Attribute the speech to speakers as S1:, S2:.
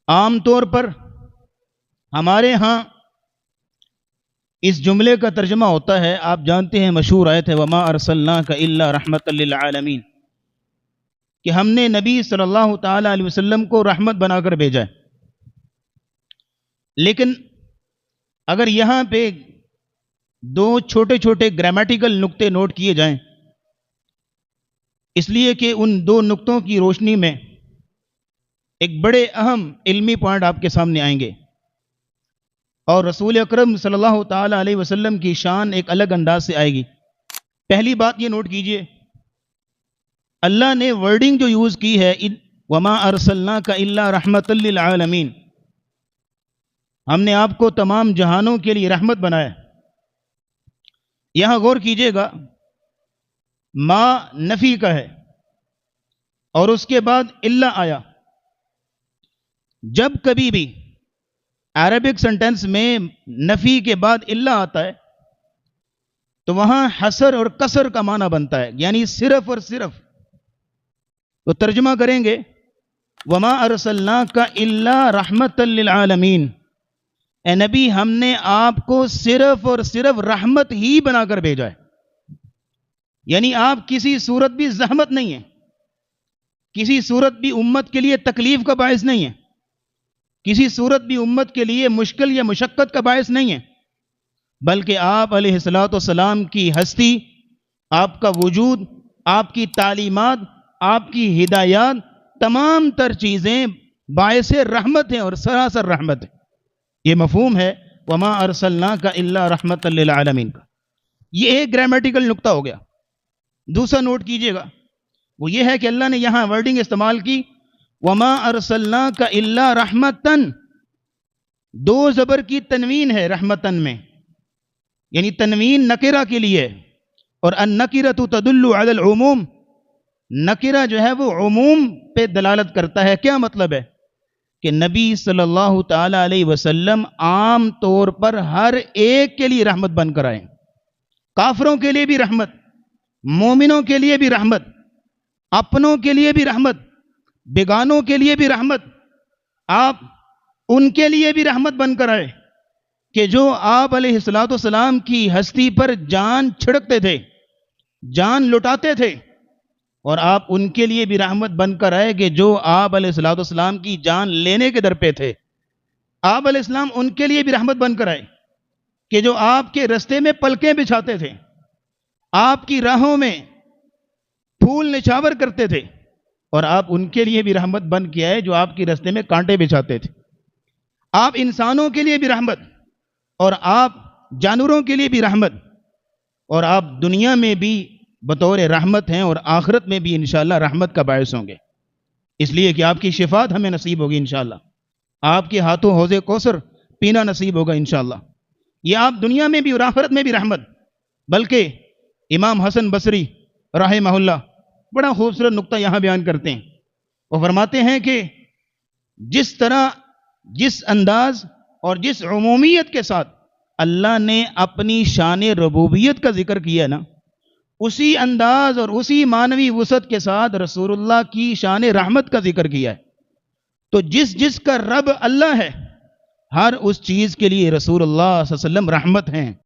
S1: عام طور پر ہمارے ہاں اس جملے کا ترجمہ ہوتا ہے، آپ جانتے ہیں مشہور آیت ہے وما ارسلناک الا رحمتا للعالمین، کہ ہم نے نبی صلی اللہ تعالی علیہ وسلم کو رحمت بنا کر بھیجا ہے۔ لیکن اگر یہاں پہ دو چھوٹے چھوٹے گرامیٹیکل نقطے نوٹ کیے جائیں، اس لیے کہ ان دو نقطوں کی روشنی میں ایک بڑے اہم علمی پوائنٹ آپ کے سامنے آئیں گے، اور رسول اکرم صلی اللہ تعالی علیہ وسلم کی شان ایک الگ انداز سے آئے گی۔ پہلی بات یہ نوٹ کیجئے، اللہ نے ورڈنگ جو یوز کی ہے وما ارسلناک الا رحمتا للعالمین، ہم نے آپ کو تمام جہانوں کے لیے رحمت بنایا۔ یہاں غور کیجئے گا، ما نفی کا ہے اور اس کے بعد الا آیا۔ جب کبھی بھی عربک سنٹنس میں نفی کے بعد الا آتا ہے تو وہاں حصر اور قصر کا معنی بنتا ہے، یعنی صرف اور صرف۔ تو ترجمہ کریں گے وما ارسلناک الا رحمتا للعالمین، اے نبی ہم نے آپ کو صرف اور صرف رحمت ہی بنا کر بھیجا ہے، یعنی آپ کسی صورت بھی زحمت نہیں ہے، کسی صورت بھی امت کے لیے تکلیف کا باعث نہیں ہے، کسی صورت بھی امت کے لیے مشکل یا مشقت کا باعث نہیں ہے، بلکہ آپ علیہ الصلوۃ والسلام کی ہستی، آپ کا وجود، آپ کی تعلیمات، آپ کی ہدایات، تمام تر چیزیں باعث رحمت ہیں اور سراسر رحمت ہے۔ یہ مفہوم ہے وما ارسلناک الا رحمتا للعالمین کا۔ یہ ایک گرامیٹیکل نقطہ ہو گیا۔ دوسرا نوٹ کیجئے گا، وہ یہ ہے کہ اللہ نے یہاں ورڈنگ استعمال کی وما ارسلناک الا رحمتن، دو زبر کی تنوین ہے رحمتن میں، یعنی تنوین نکرہ کے لیے، اور النکرۃ تدل علی العموم، نکرہ جو ہے وہ عموم پہ دلالت کرتا ہے۔ کیا مطلب ہے؟ کہ نبی صلی اللہ تعالی علیہ وسلم عام طور پر ہر ایک کے لیے رحمت بن کر آئے، کافروں کے لیے بھی رحمت، مومنوں کے لیے بھی رحمت، اپنوں کے لیے بھی رحمت، بیگانوں کے لیے بھی رحمت۔ آپ ان کے لیے بھی رحمت بن کر آئے کہ جو آپ علیہ الصلوۃ والسلام کی ہستی پر جان چھڑکتے تھے، جان لٹاتے تھے، اور آپ ان کے لیے بھی رحمت بن کر آئے کہ جو آپ علیہ الصلوۃ والسلام کی جان لینے کے در پہ تھے۔ آپ علیہ السلام ان کے لیے بھی رحمت بن کر آئے کہ جو آپ کے رستے میں پلکیں بچھاتے تھے، آپ کی راہوں میں پھول نچھاور کرتے تھے، اور آپ ان کے لیے بھی رحمت بن کے آئے جو آپ کے رستے میں کانٹے بچھاتے تھے۔ آپ انسانوں کے لیے بھی رحمت، اور آپ جانوروں کے لیے بھی رحمت، اور آپ دنیا میں بھی بطور رحمت ہیں اور آخرت میں بھی انشاءاللہ رحمت کا باعث ہوں گے، اس لیے کہ آپ کی شفاعت ہمیں نصیب ہوگی انشاءاللہ، آپ کے ہاتھوں حوض کوثر پینا نصیب ہوگا انشاءاللہ۔ یہ آپ دنیا میں بھی اور آخرت میں بھی رحمت۔ بلکہ امام حسن بصری رحمہ اللہ بڑا خوبصورت نقطہ یہاں بیان کرتے ہیں، وہ فرماتے ہیں کہ جس طرح، جس انداز اور جس عمومیت کے ساتھ اللہ نے اپنی شان ربوبیت کا ذکر کیا نا، اسی انداز اور اسی معنوی وسعت کے ساتھ رسول اللہ کی شان رحمت کا ذکر کیا ہے۔ تو جس جس کا رب اللہ ہے، ہر اس چیز کے لیے رسول اللہ صلی اللہ علیہ وسلم رحمت ہیں۔